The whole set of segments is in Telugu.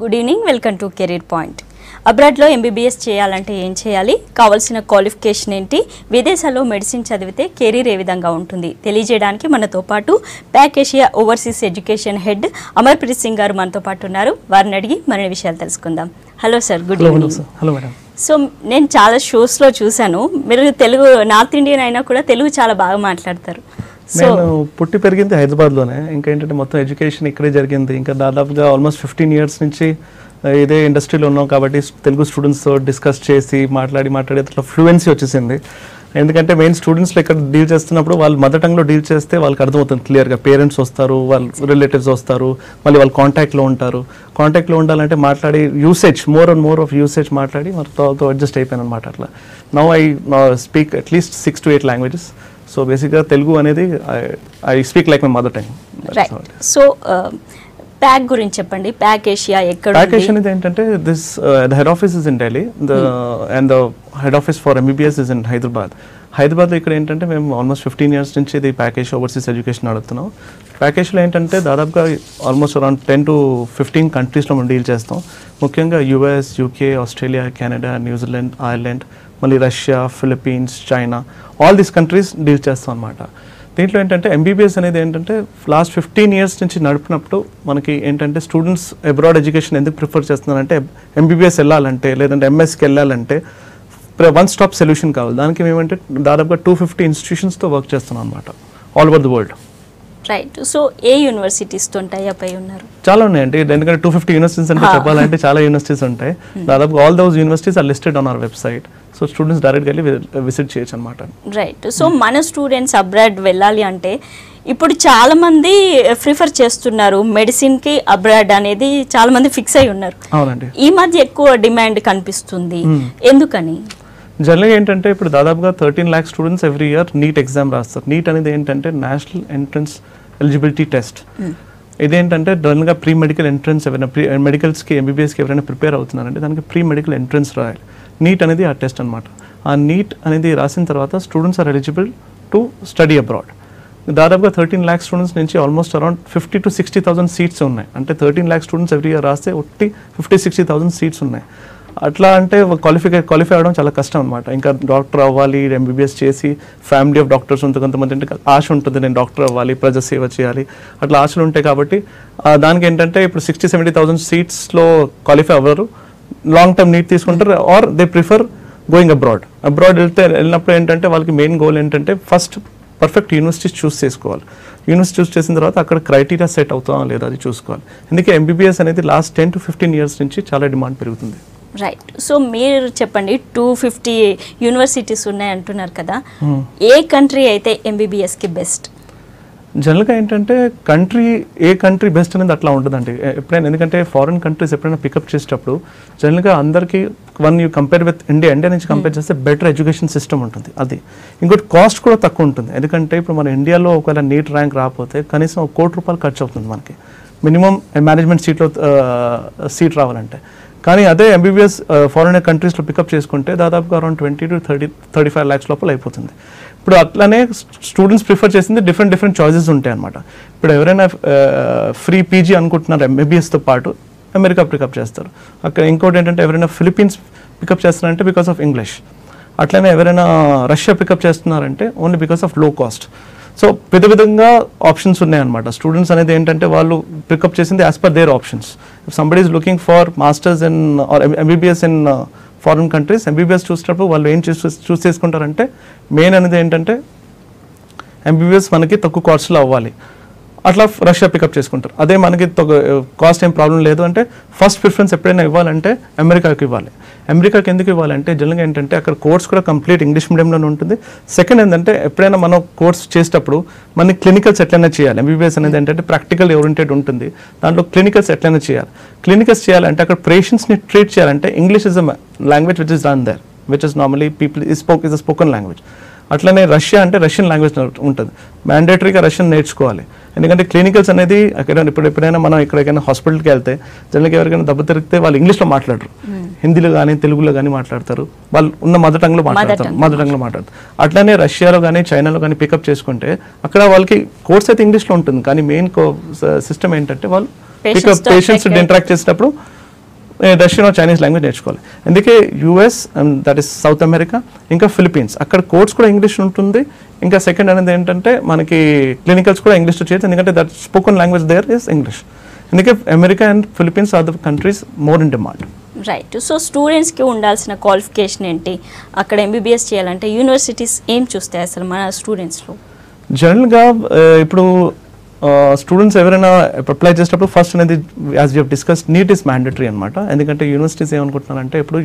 Good evening, welcome to career point. అబ్రాడ్లో MBBS చేయాలంటే ఏం చేయాలి, కావాల్సిన క్వాలిఫికేషన్ ఏంటి, విదేశాల్లో మెడిసిన్ చదివితే కెరీర్ ఏ విధంగా ఉంటుంది తెలియజేయడానికి మనతో పాటు pack Asia overseas education head Amarpreet Singh గారు మనతో పాటు ఉన్నారు. వారిని అడిగి మరిన్ని విషయాలు తెలుసుకుందాం. Hello sir, good evening. Hello madam. So నేను చాలా షోస్లో చూశాను, మీరు తెలుగు నార్త్ ఇండియన్ అయినా కూడా తెలుగు చాలా బాగా మాట్లాడతారు. నేను పుట్టి పెరిగింది హైదరాబాద్లోనే. ఇంకా ఏంటంటే మొత్తం ఎడ్యుకేషన్ ఇక్కడే జరిగింది. ఇంకా దాదాపుగా ఆల్మోస్ట్ 15 years నుంచి ఇదే ఇండస్ట్రీలో ఉన్నాం కాబట్టి తెలుగు స్టూడెంట్స్తో డిస్కస్ చేసి మాట్లాడి అట్లా ఫ్లూయెన్సీ వచ్చేసింది. ఎందుకంటే మెయిన్ స్టూడెంట్స్లో ఇక్కడ డీల్ చేస్తున్నప్పుడు వాళ్ళు మదర్ టంగ్లో డీల్ చేస్తే వాళ్ళకి అర్థమవుతుంది క్లియర్గా. పేరెంట్స్ వస్తారు, వాళ్ళ రిలేటివ్స్ వస్తారు, మళ్ళీ వాళ్ళు కాంటాక్ట్లో ఉంటారు. కాంటాక్ట్లో ఉండాలంటే మాట్లాడి usage more and more of usage మాట్లాడి మనతో అడ్జస్ట్ అయిపోయాను అనమాట. అట్లా now I speak at least 6 to 8 languages. So బేసిక్గా తెలుగు అనేది I speak like my mother tongue. Right. So pack గురించి చెప్పండి. ప్యాక్ ఏషియా ఎక్కడ? ప్యాక్ ఏషియా అనేది ఏంటంటే this the head office is in Delhi and the head office for MBBS is in Hyderabad. హైదరాబాద్లో ఇక్కడ ఏంటంటే మేము ఆల్మోస్ట్ 15 years నుంచి ఇది ప్యాక్ ఏషియా ఓవర్సీస్ ఎడ్యుకేషన్ నడుపుతున్నాం. ప్యాక్ ఏషియాలో ఏంటంటే దాదాపుగా ఆల్మోస్ట్ అరౌండ్ 10 to 15 countries మనం డీల్ చేస్తాం. ముఖ్యంగా US, UK, Australia, Canada, New Zealand, Ireland, మళ్ళీ Russia, Philippines, China, all these countries deal చేస్తాం అనమాట. దీంట్లో ఏంటంటే MBBS అనేది ఏంటంటే లాస్ట్ 15 years నుంచి నడిపినప్పుడు మనకి ఏంటంటే స్టూడెంట్స్ అబ్రాడ్ ఎడ్యుకేషన్ ఎందుకు ప్రిఫర్ చేస్తున్నారంటే MBBS వెళ్ళాలంటే లేదంటే MSకి వెళ్ళాలంటే వన్ స్టాప్ సొల్యూషన్ కావాలి. దానికి మేమంటే దాదాపుగా 250 institutionsతో వర్క్ చేస్తున్నాం అనమాట all over the world. Right. So ఏ యూనివర్సిటీస్తో టైఅప్ అయి ఉన్నారు? చాలా ఉన్నాయండి. ఎందుకంటే 250 universities అంటే చెప్పాలంటే చాలా యూనివర్సిటీస్ ఉంటాయి. దాదాపు all those universities are listed on our website. So students డైరెక్ట్గా వెళ్ళి విజిట్ చేయొచ్చు అనమాట. రైట్. సో మన స్టూడెంట్స్ అబ్రాడ్ వెళ్ళాలి అంటే ఇప్పుడు చాలా మంది ప్రిఫర్ చేస్తున్నారు మెడిసిన్కి. అబ్రాడ్ అనేది చాలా మంది ఫిక్స్ అయి ఉన్నారు. అవునండి. ఈ మధ్య ఎక్కువ డిమాండ్ కనిపిస్తుంది, ఎందుకని? జనరల్గా ఏంటంటే ఇప్పుడు దాదాపుగా 13 lakh students every year NEET exam రాస్తారు. నీట్ అనేది ఏంటంటే నేషనల్ ఎంట్రన్స్ ఎలిజిబిలిటీ టెస్ట్. ఇదేంటంటే జనరల్గా ప్రీ మెడికల్ ఎంట్రన్స్ ఎవరైనా మెడికల్స్కి MBBSకి ఎవరైనా ప్రిపేర్ అవుతున్నారంటే దానికి ప్రీ మెడికల్ ఎంట్రన్స్ రాయాలి. నీట్ అనేది ఆ టెస్ట్ అనమాట. ఆ నీట్ అనేది రాసిన తర్వాత students are eligible to study abroad. దాదాపుగా 13 lakh స్టూడెంట్స్ నుంచి ఆల్మోస్ట్ అరౌండ్ 50 to 60,000 సీట్స్ ఉన్నాయి. అంటే 13 lakh స్టూడెంట్స్ ఎవ్రీ ఇయర్ రాస్తే 50-60,000 సీట్స్ ఉన్నాయి. అట్లా అంటే క్వాలిఫై అవ్వడం చాలా కష్టం అనమాట. ఇంకా డాక్టర్ అవ్వాలి, MBBS చేసి ఫ్యామిలీ ఆఫ్ డాక్టర్స్ ఉంటుంది, కొంతమంది అంటే ఆశ ఉంటుంది నేను డాక్టర్ అవ్వాలి, ప్రజా సేవ చేయాలి, అట్లా ఆశలు ఉంటాయి. కాబట్టి దానికి ఏంటంటే ఇప్పుడు 60-70,000 సీట్స్లో క్వాలిఫై అవ్వరు. లాంగ్ టర్మ్ నీట్ తీసుకుంటారు or they prefer going abroad వెళ్ళినప్పుడు ఏంటంటే వాళ్ళకి మెయిన్ గోల్ ఏంటంటే ఫస్ట్ పర్ఫెక్ట్ యూనివర్సిటీస్ చూస్ చేసుకోవాలి. యూనివర్సిటీ చూస్ చేసిన తర్వాత అక్కడ క్రైటీరియా సెట్ అవుతామా లేదా అది చూసుకోవాలి. అందుకే MBBS అనేది లాస్ట్ 10 to 15 years నుంచి చాలా డిమాండ్ పెరుగుతుంది. రైట్. సో మీరు చెప్పండి, 250 యూనివర్సిటీస్ ఉన్నాయి అంటున్నారు కదా, ఏ కంట్రీ అయితే MBBSకి బెస్ట్? జనరల్గా ఏంటంటే ఏ కంట్రీ బెస్ట్ అనేది అట్లా ఉంటుందండి ఎప్పుడైనా. ఎందుకంటే ఫారిన్ కంట్రీస్ ఎప్పుడైనా పికప్ చేసేటప్పుడు జనరల్గా అందరికీ యూ కంపేర్ విత్ ఇండియా నుంచి కంపేర్ చేస్తే బెటర్ ఎడ్యుకేషన్ సిస్టమ్ ఉంటుంది. అది ఇంకోటి కాస్ట్ కూడా తక్కువ ఉంటుంది. ఎందుకంటే ఇప్పుడు మన ఇండియాలో ఒకవేళ నీట్ ర్యాంక్ రాకపోతే కనీసం ₹1 కోటి ఖర్చు అవుతుంది మనకి మినిమం మేనేజ్మెంట్ సీట్ రావాలంటే. కానీ అదే MBBS ఫారిన్ కంట్రీస్లో పికప్ చేసుకుంటే దాదాపుగా అరౌండ్ 20 to 35 lakhs లోపల అయిపోతుంది. ఇప్పుడు అట్లానే స్టూడెంట్స్ ప్రిఫర్ చేసింది డిఫరెంట్ చాయిసెస్ ఉంటాయి అనమాట. ఇప్పుడు ఎవరైనా ఫ్రీ PG అనుకుంటున్నారు MBBSతో పాటు అమెరికా పికప్ చేస్తారు. అక్కడ ఇంకోటి ఏంటంటే ఎవరైనా ఫిలిప్పీన్స్ పికప్ చేస్తున్నారంటే బికాస్ ఆఫ్ ఇంగ్లీష్. అట్లనే ఎవరైనా రష్యా పికప్ చేస్తున్నారంటే only because of low cost. So విధంగా ఆప్షన్స్ ఉన్నాయన్నమాట. స్టూడెంట్స్ అనేది ఏంటంటే వాళ్ళు పికప్ చేసింది as per their options. If somebody is looking for masters in or MBBS in foreign countries, MBBS చూసినప్పుడు వాళ్ళు ఏం చూస్ చేసుకుంటారంటే మెయిన్ అనేది ఏంటంటే MBBS మనకి తక్కువ కాస్ట్లో అవ్వాలి, అట్లా రష్యా పికప్ చేసుకుంటారు. అదే మనకి కాస్ట్ ఏం ప్రాబ్లం లేదు అంటే ఫస్ట్ ప్రిఫరెన్స్ ఎప్పుడైనా ఇవ్వాలంటే అమెరికాకి ఇవ్వాలి. అమెరికాకి ఎందుకు ఇవ్వాలంటే జనరల్గా ఏంటంటే అక్కడ కోర్స్ కూడా కంప్లీట్ ఇంగ్లీష్ మీడియంలోనే ఉంటుంది. సెకండ్ ఏంటంటే ఎప్పుడైనా మనం కోర్స్ చేసేటప్పుడు మనకి క్లినికల్స్ ఎట్లయినా చేయాలి. MBBS అనేది ఏంటంటే ప్రాక్టికల్ ఓరియంటెడ్ ఉంటుంది. దాంట్లో క్లినికల్స్ ఎట్లయినా చేయాలి. క్లినికల్స్ చేయాలంటే అక్కడ పేషెంట్స్ని ట్రీట్ చేయాలంటే English is a language which is run there, which is normally people is a spoken language. అట్లనే రష్యా అంటే రష్యన్ లాంగ్వేజ్ ఉంటుంది. మ్యాండేటరీగా రష్యన్ నేర్చుకోవాలి. ఎందుకంటే క్లినికల్స్ అనేది ఎప్పుడైనా మనం ఎక్కడికైనా హాస్పిటల్కి వెళ్తే జనరల్గా ఎవరికైనా దెబ్బ తిరిగితే వాళ్ళు ఇంగ్లీష్లో మాట్లాడరు, హిందీలో కానీ తెలుగులో కానీ మాట్లాడతారు. వాళ్ళు ఉన్న మదర్ టంగ్లో మాట్లాడతారు. అట్లనే రష్యాలో కానీ చైనాలో కానీ పికప్ చేసుకుంటే అక్కడ వాళ్ళకి కోర్స్ అయితే ఇంగ్లీష్లో ఉంటుంది. కానీ మెయిన్ సిస్టమ్ ఏంటంటే వాళ్ళు పేషెంట్స్ ఇంటరాక్ట్ చేసేటప్పుడు రష్యన్ చైనీస్ లాంగ్వేజ్ నేర్చుకోవాలి. అందుకే US that is south America ఇంకా ఫిలిపీన్స్ అక్కడ కోర్స్ కూడా ఇంగ్లీష్ ఉంటుంది. ఇంకా సెకండ్ అనేది ఏంటంటే మనకి క్లినికల్స్ కూడా ఇంగ్లీష్లో చేయొచ్చు, ఎందుకంటే that spoken language there is English. అందుకే America and Philippines are the countries more in demand. Right. So స్టూడెంట్స్కి ఉండాల్సిన క్వాలిఫికేషన్ ఏంటి? అక్కడ MBBS చేయాలంటే యూనివర్సిటీస్ ఏం చూస్తాయి అసలు మన స్టూడెంట్స్లో? జనరల్గా ఇప్పుడు స్టూడెంట్స్ ఎవరైనా అప్లై చేసేటప్పుడు ఫస్ట్ అనేది as you discuss NEET is mandatory అనమాట. ఎందుకంటే యూనివర్సిటీస్ ఏమనుకుంటున్నారంటే ఇప్పుడు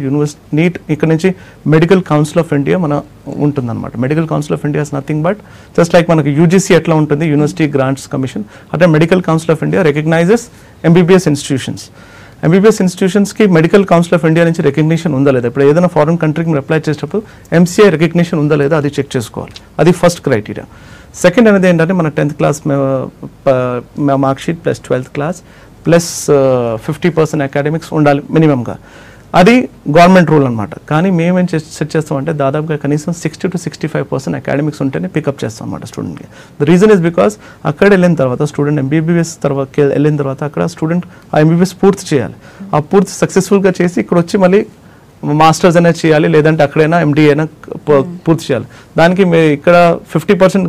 నీట్ ఇక్కడ నుంచి మెడికల్ కౌన్సిల్ ఆఫ్ ఇండియా మన ఉంటుందన్నమాట. Medical council of India is nothing but just like మనకి UGC ఎట్లా ఉంటుంది యూనివర్సిటీ గ్రాంట్స్ కమిషన్, అట్లా medical council of India recognizes MBBS institutions. MBBS ఇన్స్టిట్యూషన్స్కి మెడికల్ కౌన్సిల్ ఆఫ్ ఇండియా నుంచి రికగ్నిషన్ ఉందా లేదా, ఇప్పుడు ఏదైనా ఫారెన్ కంట్రీకి మీరు అప్లై చేసేటప్పుడు MCI రికగ్నిషన్ ఉందా లేదా అది చెక్ చేసుకోవాలి. అది ఫస్ట్ క్రైటీరియా. సెకండ్ అనేది ఏంటంటే మన 10th class mark sheet plus 12th class plus 50% academics ఉండాలి మినిమంగా. అది గవర్నమెంట్ రూల్ అనమాట. కానీ మేమేం సెట్ చేస్తామంటే దాదాపుగా కనీసం 60 to 65% అకాడమిక్స్ ఉంటేనే పికప్ చేస్తాం అన్నమాట స్టూడెంట్కి. ద రీజన్ ఇస్ బికాస్ అక్కడ వెళ్ళిన తర్వాత స్టూడెంట్ MBBS తర్వాత వెళ్ళిన తర్వాత అక్కడ స్టూడెంట్ ఆ MBBS పూర్తి చేయాలి. ఆ పూర్తి సక్సెస్ఫుల్గా చేసి ఇక్కడ వచ్చి మళ్ళీ మాస్టర్స్ అయినా చేయాలి, లేదంటే అక్కడైనా MD అయినా పూర్తి చేయాలి. దానికి ఇక్కడ 50%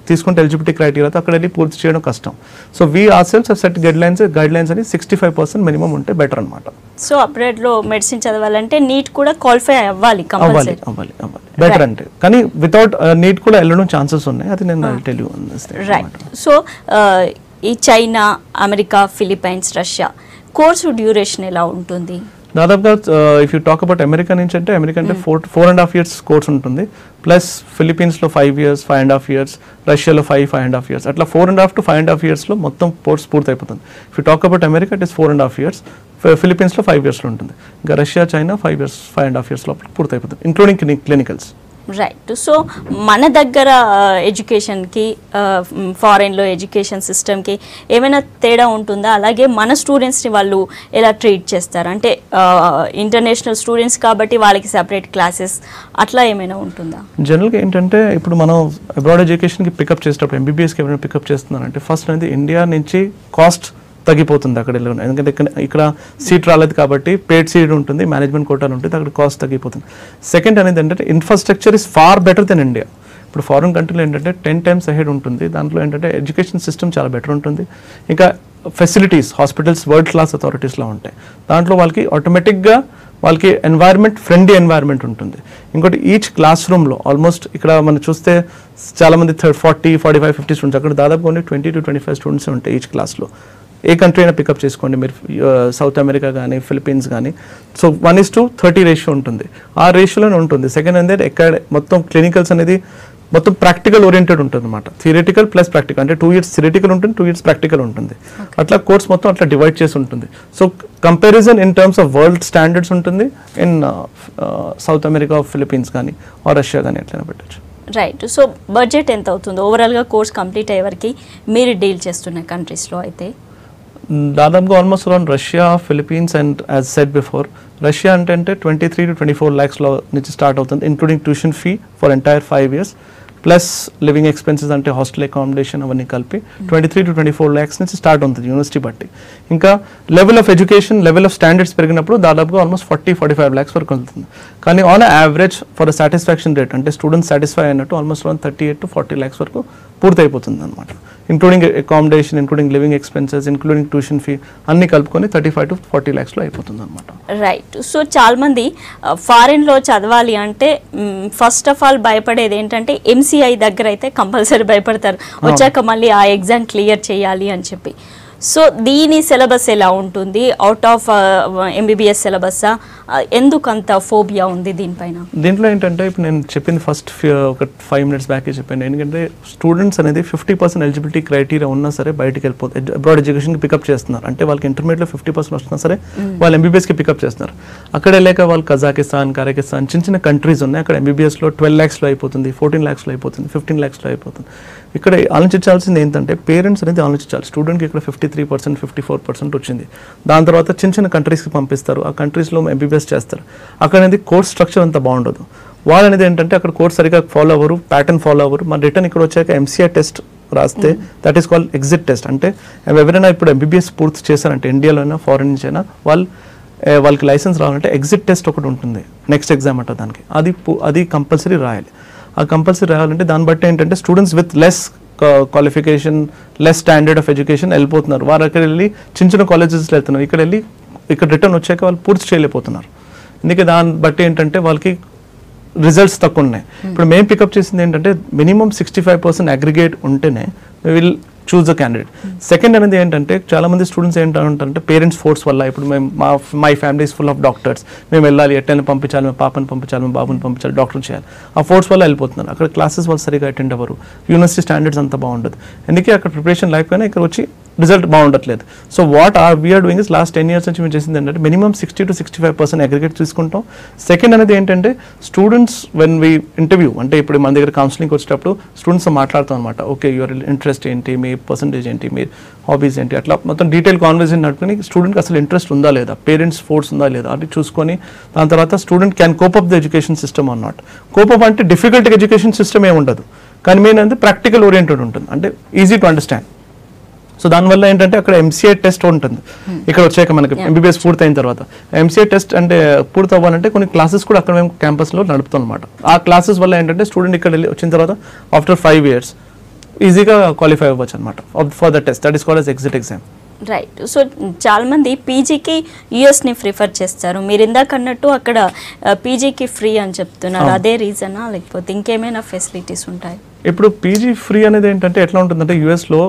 తీసుకుంటే ఎలిజిబిలిటీ క్రైటీరియాతో అక్కడ వెళ్ళి పూర్తి చేయడం కష్టం. So we are self set guidelines అని 65% మినిమం ఉంటే బెటర్ అనమాట. సో అప్గ్రేడ్లో మెడిసిన్ చదవాలంటే నీట్ కూడా క్వాలిఫై అవ్వాలి బెటర్ అంటే. కానీ వితౌట్ నీట్ కూడా వెళ్ళడం ఛాన్సెస్ ఉన్నాయి, అది నేను టెల్ యూ. రైట్. సో ఈ China, America, Philippines, Russia course duration ఎలా ఉంటుంది? దాదాపుగా if you talk about America నుంచి అంటే అమెరికా అంటే 4.5 years కోర్స్ ఉంటుంది, ప్లస్ ఫిలిపీన్స్లో 5 years, 5.5 years, రష్యాలో 5.5 years, అట్లా 4.5 to 5.5 yearsలో మొత్తం కోర్స్ పూర్తి అయిపోతుంది. If you talk about America it is 4.5 years, ఫిలిపీన్స్లో 5 yearsలో ఉంటుంది. ఇంకా రష్యా, చైనా 5 years, 5.5 years లోపల పూర్తి అయిపోతుంది, ఇంక్లూడింగ్ క్లినికల్స్. రైట్. సో మన దగ్గర ఎడ్యుకేషన్కి ఫారెన్లో ఎడ్యుకేషన్ సిస్టమ్కి ఏమైనా తేడా ఉంటుందా? అలాగే మన స్టూడెంట్స్ని వాళ్ళు ఎలా ట్రీట్ చేస్తారు? అంటే ఇంటర్నేషనల్ స్టూడెంట్స్ కాబట్టి వాళ్ళకి సెపరేట్ క్లాసెస్ అట్లా ఏమైనా ఉంటుందా? జనరల్గా ఏంటంటే ఇప్పుడు మనం అబ్రాడ్ ఎడ్యుకేషన్కి పికప్ చేసేటప్పుడు MBBSకి ఎవరైనా పికప్ చేస్తున్నారంటే ఫస్ట్ అనేది ఇండియా నుంచి కాస్ట్ తగ్గిపోతుంది అక్కడ. ఎందుకంటే ఇక్కడ సీట్ రాలేదు కాబట్టి పేడ్ సీట్ ఉంటుంది, మేనేజ్మెంట్ కోటాలు ఉంటుంది, అక్కడ కాస్ట్ తగ్గిపోతుంది. సెకండ్ అనేది ఏంటంటే infrastructure is far better than India. ఇప్పుడు ఫారిన్ కంట్రీలో ఏంటంటే 10 times అహెడ్ ఉంటుంది. దాంట్లో ఏంటంటే ఎడ్యుకేషన్ సిస్టమ్ చాలా బెటర్ ఉంటుంది. ఇంకా ఫెసిలిటీస్, హాస్పిటల్స్ వరల్డ్ క్లాస్ అథారిటీస్లో ఉంటాయి. దాంట్లో వాళ్ళకి ఆటోమేటిక్గా వాళ్ళకి ఫ్రెండ్లీ ఎన్వైర్న్మెంట్ ఉంటుంది. ఇంకోటి ఈచ్ క్లాస్ రూమ్లో ఆల్మోస్ట్ ఇక్కడ మనం చూస్తే చాలామంది 40, 45, 50 స్టూడెంట్స్, అక్కడ దాదాపు ఓన్లీ 20 to 25 స్టూడెంట్స్ ఉంటాయి ఈచ్ క్లాస్లో. ఏ కంట్రీ అయినా పికప్ చేసుకోండి మీరు, సౌత్ అమెరికా కానీ ఫిలిపీన్స్ కానీ. సో 1:30 రేషియో ఉంటుంది, ఆ రేషియోలోనే ఉంటుంది. సెకండ్ అనేది ఎక్కడ మొత్తం క్లినికల్స్ అనేది మొత్తం ప్రాక్టికల్ ఓరియంటెడ్ ఉంటుంది అనమాట. థియరిటికల్ ప్లస్ ప్రాక్టికల్, అంటే 2 years థియరిటికల్ ఉంటుంది, 2 years ప్రాక్టికల్ ఉంటుంది. అట్లా కోర్స్ మొత్తం అట్లా డివైడ్ చేసి ఉంటుంది. So comparison in terms of world standards ఉంటుంది ఇన్ సౌత్ అమెరికా, ఫిలిపీన్స్ కానీ రష్యా కానీ ఎట్లయినా పెట్టచ్చు. రైట్. సో బడ్జెట్ ఎంత అవుతుంది ఓవరాల్గా కోర్స్ కంప్లీట్ అయ్యే వరకు మీరు డీల్ చేస్తున్న కంట్రీస్లో? అయితే దాదాపుగా almost around Russia, Philippines and as said before, Russia అంటే 23 to 24 lakhs నుంచి స్టార్ట్ అవుతుంది, including tuition fee for entire 5 years, plus living expenses అంటే హాస్టల్ అకామిడేషన్ అవన్నీ కలిపి 23 to 24 lakhs నుంచి స్టార్ట్ అవుతుంది యూనివర్సిటీ బట్టి. ఇంకా level of education, level of standards పెరిగినప్పుడు దాదాపుగా ఆల్మోస్ట్ 40-45 lakhs వరకు వెళ్తుంది. కానీ on average for the satisfaction rate అంటే స్టూడెంట్స్ సాటిస్ఫై అయినట్టు ఆల్మోస్ట్ అరౌండ్ 38 to 40 lakhs వరకు పూర్తి అయిపోతుంది అనమాట. Including accommodation, including living expenses, including tuition fee అన్ని కలుపుకొని 35 to 40 lakhsలో అయిపోతుంది అనమాట. రైట్. సో చాలా మంది ఫారిన్లో చదవాలి అంటే ఫస్ట్ ఆఫ్ ఆల్ భయపడేది ఏంటంటే MCI దగ్గర అయితే కంపల్సరీ భయపడతారు, వచ్చాక మళ్ళీ ఆ ఎగ్జామ్ క్లియర్ చేయాలి అని చెప్పి. సో దీని సిలబస్ ఎలా ఉంటుంది? అవుట్ ఆఫ్ MBBS సిలబస్ ఎందుకు అంత ఫోబియా ఉంది దీనిపైన? దీంట్లో ఏంటంటే ఇప్పుడు నేను చెప్పింది ఫస్ట్ ఒక 5 minutes బ్యాకే చెప్పాను. ఎందుకంటే స్టూడెంట్స్ అనేది 50% ఎలిజిబిలిటీ క్రైటీరియా ఉన్నా సరే బయటికి వెళ్ళిపోతుంది, అబ్రాడ్ ఎడ్యుకేషన్కి పికప్ చేస్తున్నారు. అంటే వాళ్ళకి ఇంటర్మీడియట్లో 50% వస్తున్నా సరే వాళ్ళు MBBSకి పికప్ చేస్తున్నారు. అక్కడ వెళ్ళాక వాళ్ళు కజాకిస్తాన్, కజాకిస్తాన్ చిన్న కంట్రీస్ ఉన్నాయి, అక్కడ MBBSలో 12 lakhsలో అయిపోతుంది, 14 lakhsలో అయిపోతుంది, 15 lakhsలో అయిపోతుంది. ఇక్కడ ఆలోచించాల్సింది ఏంటంటే పేరెంట్స్ అనేది ఆలోచించాలి. స్టూడెంట్కి ఇక్కడ 53%, 54% వచ్చింది, దాని తర్వాత చిన్న కంట్రీస్కి పంపిస్తారు, ఆ కంట్రీస్లో MBBS చేస్తారు. అక్కడ అనేది కోర్స్ స్ట్రక్చర్ అంత బాగుండదు. వాళ్ళు అనేది ఏంటంటే అక్కడ కోర్స్ సరిగా ఫాలో అవ్వరు, ప్యాటర్న్ ఫాలో అవ్వరు. మన రిటర్న్ ఇక్కడ వచ్చాక MCI టెస్ట్ రాస్తే that is called exit test. అంటే ఎవరైనా ఇప్పుడు MBBS పూర్తి చేశారంటే ఇండియాలో అయినా ఫారెన్ నుంచి అయినా వాళ్ళు వాళ్ళకి లైసెన్స్ రావాలంటే ఎగ్జిట్ టెస్ట్ ఒకటి ఉంటుంది, నెక్స్ట్ ఎగ్జామ్ అంట దానికి, అది కంపల్సరీ రాయాలి. ఆ కంపల్సరీ రాయాలంటే దాన్ని బట్టి ఏంటంటే students with less qualification, less standard of education వెళ్ళిపోతున్నారు. వారు అక్కడ వెళ్ళి చిన్న కాలేజెస్లో వెళ్తున్నారు, ఇక్కడ రిటర్న్ వచ్చాక వాళ్ళు పూర్తి చేయలేకపోతున్నారు. అందుకే దాన్ని బట్టి ఏంటంటే వాళ్ళకి రిజల్ట్స్ తక్కువ ఉన్నాయి. ఇప్పుడు మేము పికప్ చేసింది ఏంటంటే మినిమం 65% అగ్రిగేట్ ఉంటేనే will choose the candidate. Second అనేది ఏంటంటే చాలా మంది స్టూడెంట్స్ ఏంటంటే పేరెంట్స్ ఫోర్స్ వల్ల, ఇప్పుడు మేము my family is full of doctors, మేము వెళ్ళాలి, ఎట్లయినా పంపించాలి, మేము పాపని పంపించాలి, మేము బాబుని పంపించాలి, డాక్టర్ చేయాలి, ఆ ఫోర్స్ వల్ల వెళ్ళిపోతున్నారు. అక్కడ క్లాసెస్ వాళ్ళు సరిగా అటెండ్ అవ్వరు, యూనివర్సిటీ స్టాండర్డ్స్ అంతా బాగుండదు. ఎందుకే అక్కడ ప్రిపరేషన్ లేకపోయినా ఇక్కడ వచ్చి రిజల్ట్ బాగుండట్లేదు. So what we are doing is last 10 years నుంచి మేము చేసింది ఏంటంటే మినిమం 60 to 65% అగ్రిగేట్ తీసుకుంటాం. సెకండ్ అనేది ఏంటంటే స్టూడెంట్స్ వెన్ వీ ఇంటర్వ్యూ, అంటే ఇప్పుడు మన దగ్గర కౌన్సిలింగ్కి వచ్చేటప్పుడు స్టూడెంట్స్ మాట్లాడతాం అనమాట. ఓకే, యువర్ ఇంట్రెస్ట్ ఏంటి, మీ పర్సంటేజ్ ఏంటి, మీ హాబీస్ ఏంటి, అట్లా మొత్తం డీటెయిల్ కాన్వర్సేషన్ నడుపుకొని స్టూడెంట్కి అసలు ఇంట్రెస్ట్ ఉందా లేదా, పేరెంట్స్ ఫోర్స్ ఉందా లేదా అది చూసుకొని దాని తర్వాత student can cope up the education system or not. Cope up అంటే డిఫికల్ట్ ఎడ్యుకేషన్ సిస్టమ్ ఏమి ఉండదు, కానీ మెయిన్ అంటే ప్రాక్టికల్ ఓరియంటెడ్ ఉంటుంది, అంటే ఈజీ టు అండర్స్టాండ్. సో దానివల్ల ఏంటంటే అక్కడ ఎంసీఏ టెస్ట్ ఉంటుంది. ఇక్కడ వచ్చాక మనకి MBBS పూర్తయిన తర్వాత ఎంసీఏ టెస్ట్ అంటే పూర్తి అవ్వాలంటే కొన్ని క్లాసెస్ కూడా అక్కడ మేము క్యాంపస్లో నడుపుతాం అనమాట. ఆ క్లాసెస్ వల్ల ఏంటంటే స్టూడెంట్ ఇక్కడ వెళ్ళి వచ్చిన తర్వాత ఆఫ్టర్ 5 years ఈజీగా క్వాలిఫై అవ్వచ్చు అనమాట for the test, that is called as exit exam. Right. So చాలా మంది పీజీకి యూఎస్ని ప్రిఫర్ చేస్తారు. మీరు ఇందాక అన్నట్టు అక్కడ పీజీకి ఫ్రీ అని చెప్తున్నారు, అదే రీజనా లేకపోతే ఇంకేమైనా ఫెసిలిటీస్ ఉంటాయి? ఇప్పుడు పీజీ ఫ్రీ అనేది ఏంటంటే ఎట్లా ఉంటుందంటే యూఎస్లో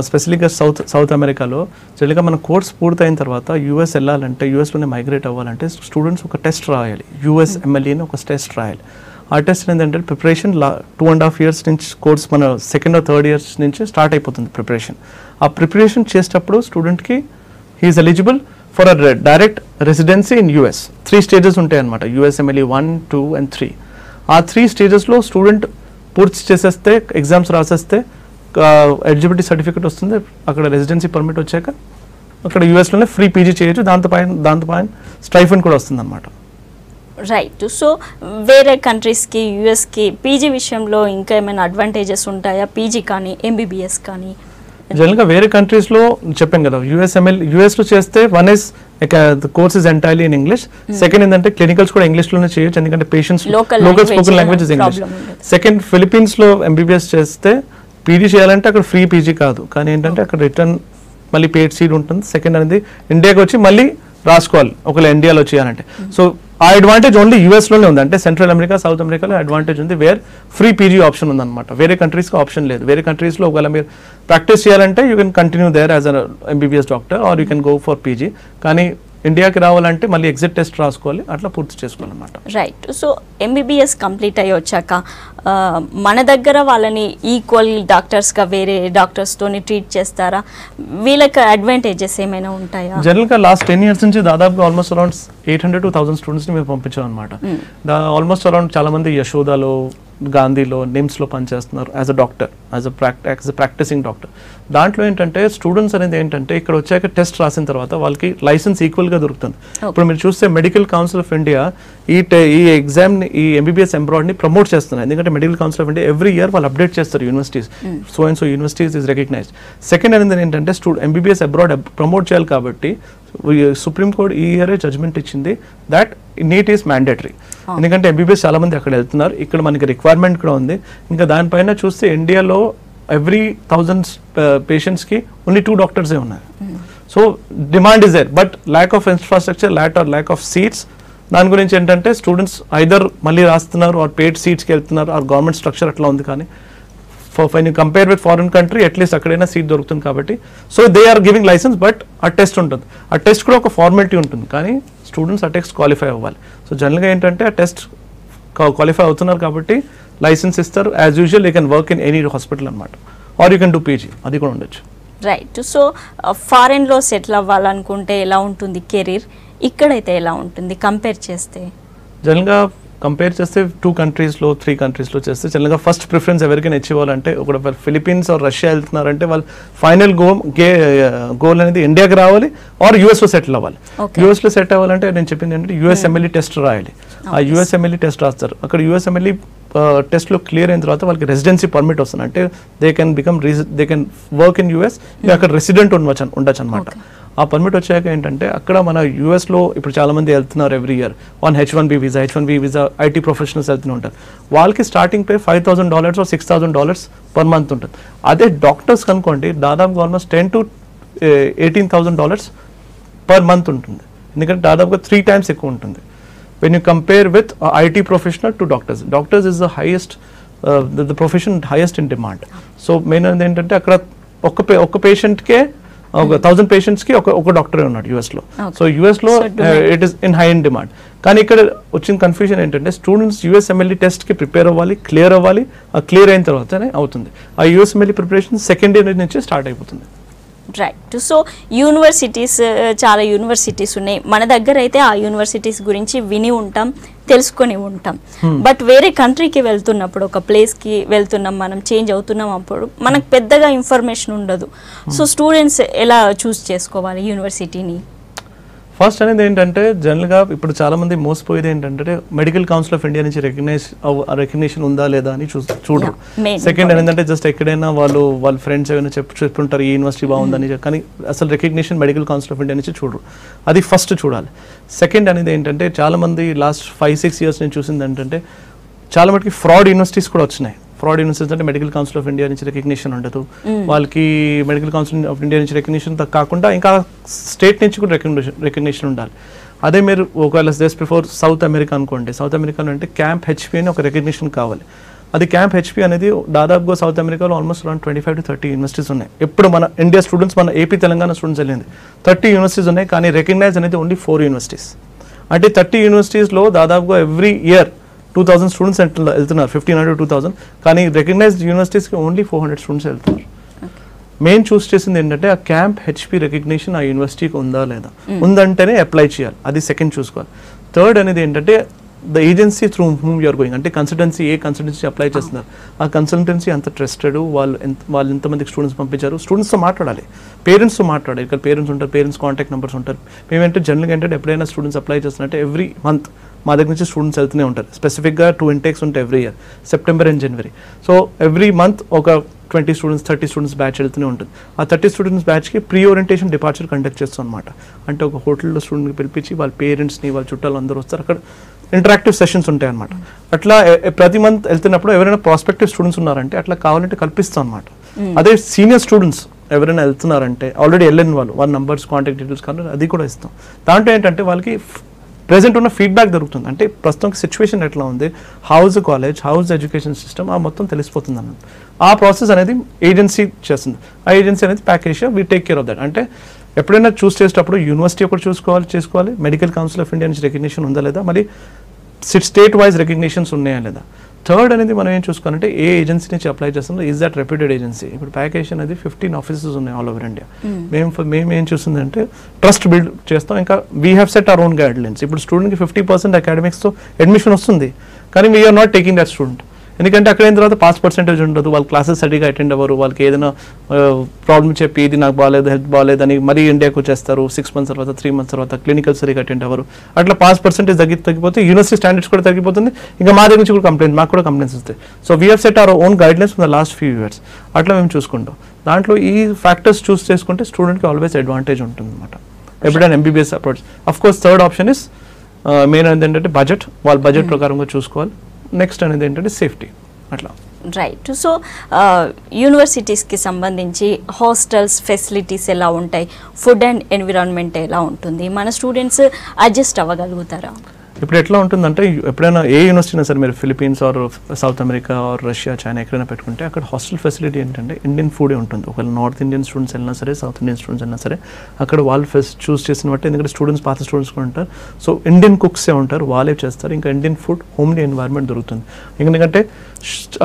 స్పెసిఫిక్గా సౌత్ అమెరికాలో జనరల్గా మన కోర్స్ పూర్తయిన తర్వాత యూఎస్ వెళ్ళాలంటే, యూఎస్లోనే మైగ్రేట్ అవ్వాలంటే స్టూడెంట్స్ ఒక టెస్ట్ రాయాలి, USMLE అని ఒక టెస్ట్ రాయాలి. ఆ టెస్ట్ ఏంటంటే ప్రిపరేషన్ 2.5 years నుంచి కోర్స్ మన 2nd or 3rd years నుంచి స్టార్ట్ అయిపోతుంది ప్రిపరేషన్. ఆ ప్రిపరేషన్ చేసేటప్పుడు స్టూడెంట్కి he is eligible for a direct residency in US. 3 stages ఉంటాయి అనమాట, USMLE 1, 2 and 3. ఆ 3 stagesలో స్టూడెంట్ పూర్తి చేసేస్తే, ఎగ్జామ్స్ రాసేస్తే ఎలిజిబిలిటీ సర్టిఫికేట్ వస్తుంది, అక్కడ రెసిడెన్సీ పర్మిట్ వచ్చాక అక్కడ యూఎస్లోనే ఫ్రీ పీజీ చేయొచ్చు, దాంతోపైన స్టైఫండ్ కూడా వస్తుంది అనమాట. రైట్. సో వేరే కంట్రీస్కి, యూఎస్కి పీజీ విషయంలో ఇంకా ఏమైనా అడ్వాంటేజెస్ ఉంటాయా, పీజీ కానీ MBBS కానీ? జనరల్గా వేరే కంట్రీస్లో చెప్పాం కదా, యూఎస్లో చేస్తే one is the course is entirely in English. Second ఏంటంటే క్లినికల్స్ కూడా ఇంగ్లీష్లోనే చేయొచ్చు, ఎందుకంటే patients local spoken language is English. Second ఫిలిపీన్స్లో MBBS చేస్తే పీజీ చేయాలంటే అక్కడ ఫ్రీ పీజీ కాదు, కానీ ఏంటంటే అక్కడ రిటర్న్ మళ్ళీ పేడ్ సీట్ ఉంటుంది. సెకండ్ అనేది ఇండియాకి వచ్చి మళ్ళీ రాసుకోవాలి ఒకవేళ ఇండియాలో చేయాలంటే. సో ఆ అడ్వాంటేజ్ ఓన్లీ యూఎస్లోనే ఉంది, అంటే సెంట్రల్ అమెరికా, సౌత్ అమెరికాలో అడ్వాంటేజ్ ఉంది, వేర్ ఫ్రీ పీజీ ఆప్షన్ ఉందన్నమాట. వేరే కంట్రీస్కి ఆప్షన్ లేదు. వేరే కంట్రీస్లో ఒకవేళ మీరు ప్రాక్టీస్ చేయాలంటే you can continue there as a MBBS doctor or you can go for PG, కానీ ఇండియాకి రావాలంటే మళ్ళీ ఎగ్జిట్ టెస్ట్ రాసుకోవాలి, అట్లా పూర్తి చేసుకోవాలన్నమాట. రైట్. సో MBBS కంప్లీట్ అయ్యి వచ్చాక మన దగ్గర వాళ్ళని ఈక్వల్ డాక్టర్స్గా వేరే డాక్టర్స్తోని ట్రీట్ చేస్తారా? వీళ్ళకి అడ్వాంటేజెస్ ఏమైనా ఉంటాయా? జనరల్గా లాస్ట్ 10 years నుంచి దాదాపుగా ఆల్మోస్ట్ అరౌండ్ 800 to 1000 స్టూడెంట్స్ని మేము పంపించాం అనమాట. ఆల్మోస్ట్ అరౌండ్ చాలా మంది యశోదాలో, గాంధీలో, నిమ్స్లో పనిచేస్తున్నారు as a doctor, as a practicing doctor. దాంట్లో ఏంటంటే స్టూడెంట్స్ అనేది ఏంటంటే ఇక్కడ వచ్చాక టెస్ట్ రాసిన తర్వాత వాళ్ళకి లైసెన్స్ ఈక్వల్గా దొరుకుతుంది. ఇప్పుడు మీరు చూస్తే మెడికల్ కౌన్సిల్ ఆఫ్ ఇండియా ఈ ఎగ్జామ్ని, ఈ MBBS ఎంబ్రాయిడ్ని ప్రమోట్ చేస్తున్నారు, ఎందుకంటే Medical council of India every year వాళ్ళు అప్డేట్ చేస్తారు universities, so and so universities is recognised. Second అనేది ఏంటంటే MBBS అబ్రాడ్ ప్రమోట్ చేయాలి కాబట్టి సుప్రీంకోర్టు ఈ ఇయరే జడ్జ్మెంట్ ఇచ్చింది దట్ నీట్ ఈస్ మ్యాండేటరీ. ఎందుకంటే MBBS చాలా మంది అక్కడ వెళ్తున్నారు, ఇక్కడ మనకి రిక్వైర్మెంట్ కూడా ఉంది. ఇంకా దానిపైన చూస్తే ఇండియాలో ఎవ్రీ 1000 పేషెంట్స్కి ఓన్లీ 2 doctors ఉన్నాయి. So demand is there, but lack of infrastructure, lack of seats. దాని గురించి ఏంటంటే స్టూడెంట్స్ ఐదర్ మళ్ళీ రాస్తున్నారు ఆర్ పేడ్ సీట్స్కి వెళ్తున్నారు, ఆర్ గవర్నమెంట్ స్ట్రక్చర్ అట్లా ఉంది. కానీ when you compare with foreign country, at least అక్కడైనా సీట్ దొరుకుతుంది కాబట్టి so they are giving licence. But ఆ టెస్ట్ ఉంటుంది, ఆ టెస్ట్ కూడా ఒక ఫార్మాలిటీ ఉంటుంది, కానీ స్టూడెంట్స్ ఆ టెస్ట్ క్వాలిఫై అవ్వాలి. సో జనరల్గా ఏంటంటే ఆ టెస్ట్ క్వాలిఫై అవుతున్నారు కాబట్టి లైసెన్స్ ఇస్తారు. As usual you can work in any hospital అనమాట, or you can do PG, అది కూడా ఉండొచ్చు. రైట్. సో ఫారెన్లో సెటిల్ అవ్వాలనుకుంటే ఎలా ఉంటుంది కెరీర్, ఇక్కడైతే ఎలా ఉంటుంది కంపేర్ చేస్తే? జనరల్గా కంపేర్ చేస్తే 2 countriesలో 3 countriesలో చేస్తే జనరల్గా ఫస్ట్ ప్రిఫరెన్స్ ఎవరికైనా ఇచ్చేవాళ్ళంటే ఒకటి ఫిలిపీన్స్ ఆర్ రష్యా వెళ్తున్నారంటే వాళ్ళు ఫైనల్ గోల్ అనేది ఇండియాకి రావాలి ఆర్ యూఎస్లో సెటిల్ అవ్వాలి. యూఎస్లో సెటిల్ అవ్వాలంటే నేను చెప్పింది ఏంటంటే USMLE టెస్ట్ రాయాలి. ఆ USMLE టెస్ట్ రాస్తారు. అక్కడ USMLE టెస్ట్లో క్లియర్ అయిన తర్వాత వాళ్ళకి రెసిడెన్సీ పర్మిట్ వస్తుంది, అంటే they can work in US, అక్కడ రెసిడెంట్ ఉండొచ్చు అనమాట. ఆ పర్మిట్ వచ్చాక ఏంటంటే అక్కడ మన యూఎస్లో ఇప్పుడు చాలామంది వెళ్తున్నారు every year H1B visa IT professionals వెళ్తూనే ఉంటారు. వాళ్ళకి starting pay $5,000 or $6,000 per month ఉంటుంది. అదే డాక్టర్స్ కనుకోండి దాదాపుగా ఆల్మోస్ట్ $10,000 to $18,000 పర్ మంత్ ఉంటుంది. ఎందుకంటే దాదాపుగా 3 times ఎక్కువ ఉంటుంది. When you compare with IT professional to doctors is the highest the profession highest in demand. So main ఏంటంటే అక్కడ ఒక్క పేషెంట్కే 1,000 పేషెంట్స్కి ఒక డాక్టరే ఉన్నాడు యూఎస్లో. సో యూఎస్లో it is in high in demand. కానీ ఇక్కడ వచ్చిన కన్ఫ్యూజన్ ఏంటంటే స్టూడెంట్స్ USMLE టెస్ట్కి ప్రిపేర్ అవ్వాలి, క్లియర్ అవ్వాలి. ఆ క్లియర్ అయిన తర్వాతనే అవుతుంది. ఆ USMLE ప్రిపరేషన్ సెకండ్ ఇయర్ నుంచి స్టార్ట్ అయిపోతుంది. రైట్. సో యూనివర్సిటీస్ చాలా యూనివర్సిటీస్ ఉన్నాయి మన దగ్గర. అయితే ఆ యూనివర్సిటీస్ గురించి విని ఉంటాం, తెలుసుకొని ఉంటాం. బట్ వేరే కంట్రీకి వెళ్తున్నప్పుడు, ఒక ప్లేస్కి వెళ్తున్నాం, మనం చేంజ్ అవుతున్నాం, అప్పుడు మనకు పెద్దగా ఇన్ఫర్మేషన్ ఉండదు. సో స్టూడెంట్స్ ఎలా చూస్ చేసుకోవాలి యూనివర్సిటీని? ఫస్ట్ అనేది ఏంటంటే జనరల్గా ఇప్పుడు చాలామంది మోసపోయేది ఏంటంటే మెడికల్ కౌన్సిల్ ఆఫ్ ఇండియా నుంచి రికగ్నేషన్ ఉందా లేదా అని చూడరు. సెకండ్ ఏంటంటే జస్ట్ ఎక్కడైనా వాళ్ళ ఫ్రెండ్స్ ఏమైనా చెప్పుంటారు ఈ యూనివర్సిటీ బాగుందని, కానీ అసలు recognition medical council of India నుంచి చూడరు. అది ఫస్ట్ చూడాలి. సెకండ్ అనేది ఏంటంటే చాలామంది లాస్ట్ 5-6 years నేను చూసింది ఏంటంటే చాలా మటుకి ఫ్రాడ్ యూనివర్సిటీస్ కూడా వచ్చినాయి. ఫ్రాడ్ యూనివర్సిటీస్ అంటే మెడికల్ కౌన్సిల్ ఆఫ్ ఇండియా నుంచి రికగ్నిషన్ ఉండదు వాళ్ళకి. మెడికల్ కౌన్సిల్ ఆఫ్ ఇండియా నుంచి రికగ్నిషన్ కాకుండా ఇంకా స్టేట్ నుంచి కూడా రికగ్నిషన్ ఉండాలి. అదే మీరు ఒకవేళ జస్ట్ బిఫోర్ సౌత్ అమెరికా అనుకోండి, సౌత్ అమెరికాలో అంటే క్యాంప్ HP అని ఒక రికగ్నిషన్ కావాలి. అది క్యాంప్ HP అనేది దాదాపుగా సౌత్ అమెరికాలో ఆల్మోస్ట్ అరౌండ్ 25 to 30 యూనివర్సిటీస్ ఉన్నాయి. ఇప్పుడు మన ఇండియా స్టూడెంట్స్, మన AP తెలంగాణ స్టూడెంట్స్ వెళ్ళింది 30 యూనివర్సిటీస్ ఉన్నాయి, కానీ రికగ్నైజ్ అనేది ఓన్లీ 4 యూనివర్సిటీస్. అంటే 30 యూనివర్సిటీస్లో దాదాపుగా ఎవ్రీ ఇయర్ 2,000 స్టూడెంట్స్ వెళ్తున్నారు, 1,500 to 2,000, కానీ రికగ్నైజ్డ్ యూనివర్సిటీస్కి ఓన్లీ 400 స్టూడెంట్స్ వెళ్తున్నారు. మెయిన్ చూస్ చేసింది ఏంటంటే ఆ క్యాంప్ HP రికగ్నిషన్ ఆ యూనివర్సిటీకి ఉందా లేదా, ఉందంటేనే అప్లై చేయాలి. అది సెకండ్ చూసుకోవాలి. థర్డ్ అనేది ఏంటంటే the agency through whom you're going, అంటే కన్సల్టెన్సీ ఏ కన్సల్టెన్సీ అప్లై చేస్తున్నారు, ఆ కన్సల్టెన్సీ అంత ట్రస్టెడ్, వాళ్ళు ఎంతమందికి స్టూడెంట్స్ పంపించారు, స్టూడెంట్స్తో మాట్లాడాలి, పేరెంట్స్తో మాట్లాడాలి. ఇక్కడ పేరెంట్స్ ఉంటారు, పేరెంట్స్ కాంటాక్ట్ నెంబర్స్ ఉంటారు. మేమంటే జనరల్గా ఏంటంటే ఎప్పుడైనా స్టూడెంట్స్ అప్లై చేస్తున్నట్టే ఎవ్రీ మంత్ మా దగ్గర నుంచి స్టూడెంట్స్ వెళ్తూనే ఉంటారు. స్పెసిఫిక్గా 2 intakes ఉంటాయి every year, September and January. So every month ఒక 20 స్టూడెంట్స్ 30 స్టూడెంట్స్ బ్యాచ్ వెళ్తూనే ఉంటుంది. ఆ 30 స్టూడెంట్స్ బ్యాచ్కి ప్రీ ఓరియంటేషన్ డిపార్చర్ కండక్ట్ చేస్తాం అనమాట. అంటే ఒక హోటల్లో స్టూడెంట్ని పిలిపించి వాళ్ళ పేరెంట్స్ని, వాళ్ళ చుట్టాలు అందరూ వస్తారు, అక్కడ ఇంటరాక్టివ్ సెషన్స్ ఉంటాయి అనమాట. అట్లా ప్రతి మంత్ వెళ్తున్నప్పుడు ఎవరైనా ప్రాస్పెక్టివ్ స్టూడెంట్స్ ఉన్నారంటే అట్లా కావాలంటే కల్పిస్తాం అనమాట. అదే సీనియర్ స్టూడెంట్స్ ఎవరైనా వెళ్తున్నారంటే ఆల్రెడీ వెళ్ళిన వాళ్ళ నంబర్స్, కాంటాక్ట్ డీటెయిల్స్ కానీ అది కూడా ఇస్తాం. దాంట్లో ఏంటంటే వాళ్ళకి ప్రెజెంట్ ఉన్న ఫీడ్బ్యాక్ దొరుకుతుంది. అంటే ప్రస్తుతం సిచ్యువేషన్ ఎట్లా ఉంది, house college, house education system, ఆ మొత్తం తెలిసిపోతుంది అన్నమాట. ఆ ప్రాసెస్ అనేది ఏజెన్సీ చేస్తుంది. ఆ ఏజెన్సీ అనేది package we take care of that. అంటే ఎప్పుడైనా చూస్ చేసేటప్పుడు యూనివర్సిటీ ఒకటి చేసుకోవాలి, మెడికల్ కౌన్సిల్ ఆఫ్ ఇండియా నుంచి రికగ్నిషన్ ఉందా లేదా, మరి స్టేట్ వైజ్ రికగ్నిషన్స్ ఉన్నాయా లేదా. థర్డ్ అనేది మనం ఏం చూసుకోవాలంటే ఏ ఏజెన్సీ నుంచి అప్లై చేస్తుందో ఈజ్ దట్ రెప్యూటెడ్ ఏజెన్సీ. ఇప్పుడు ప్యాకేజ్ అనేది 15 ఆఫీసెస్ ఉన్నాయి ఆల్ ఓవర్ ఇండియా. మేము ఏం చూస్తుందంటే ట్రస్ట్ బిల్డ్ చేస్తాం. ఇంకా we have set our own guidelines. ఇప్పుడు స్టూడెంట్కి 50% అకాడమిక్స్తో అడ్మిషన్ వస్తుంది, కానీ we are not taking that student. ఎందుకంటే అక్కడ అయిన తర్వాత పాస్ పర్సెంటేజ్ ఉండదు, వాళ్ళ క్లాసెస్ సరిగా అటెండ్ అవ్వరు, వాళ్ళకి ఏదైనా ప్రాబ్లమ్ చెప్పి ఇది నాకు బాగాలేదు, హెల్త్ బాగాలేదు అని మరీ ఇండియాకి వచ్చేస్తారు. 6 months తర్వాత 3 months తర్వాత క్లినికల్ సరిగా అటెండ్ అవ్వరు. అట్లా పాస్ పర్సెంటేజ్ తగ్గిపోతే యూనివర్సిటీ స్టాండర్డ్స్ కూడా తగ్గిపోతుంది. ఇంకా మా దగ్గర నుంచి కూడా మాకు కూడా కంప్లైంట్స్ వస్తాయి. So we have set our own guide lines from the last few years. అట్లా మేము చూసుకుంటాం. దాంట్లో ఈ ఫ్యాక్టర్స్ చూస్ చేసుకుంటే స్టూడెంట్కి ఆల్వేస్ అడ్వాంటేజ్ ఉంటుంది అనమాట. ఎప్పుడైనా MBBS approach. Of course third option is main అనేది ఏంటంటే బడ్జెట్, వాళ్ళ బడ్జెట్ ప్రకారంగా చూసుకోవాలి. నెక్స్ట్ అనేది ఏంటంటే సేఫ్టీ. అట్లా రైట్. సో యూనివర్సిటీస్కి సంబంధించి హాస్టల్స్ ఫెసిలిటీస్ ఎలా ఉంటాయి, ఫుడ్ అండ్ ఎన్విరాన్మెంట్ ఎలా ఉంటుంది, మన స్టూడెంట్స్ అడ్జస్ట్ అవ్వగలుగుతారా? ఇప్పుడు ఎట్లా ఉంటుందంటే ఎప్పుడైనా ఏ యూనివర్సిటీ అయినా సరే మీరు Philippines or South America or Russia, China ఎక్కడైనా పెట్టుకుంటే అక్కడ హాస్టల్ ఫెసిలిటీ ఏంటంటే ఇండియన్ ఫుడే ఉంటుంది. ఒకవేళ నార్త్ ఇండియన్ స్టూడెంట్స్ వెళ్ళినా సరే, సౌత్ ఇండియన్ స్టూడెంట్స్ వెళ్ళినా సరే అక్కడ వాళ్ళు చూస్ చేసిన బట్టి, ఎందుకంటే స్టూడెంట్స్ పాత స్టూడెంట్స్ కూడా ఉంటారు. సో ఇండియన్ కుక్సే ఉంటారు, వాళ్ళే చేస్తారు. ఇంకా ఇండియన్ ఫుడ్, హోమ్లీ ఎన్వైర్న్మెంట్ దొరుకుతుంది. ఎందుకంటే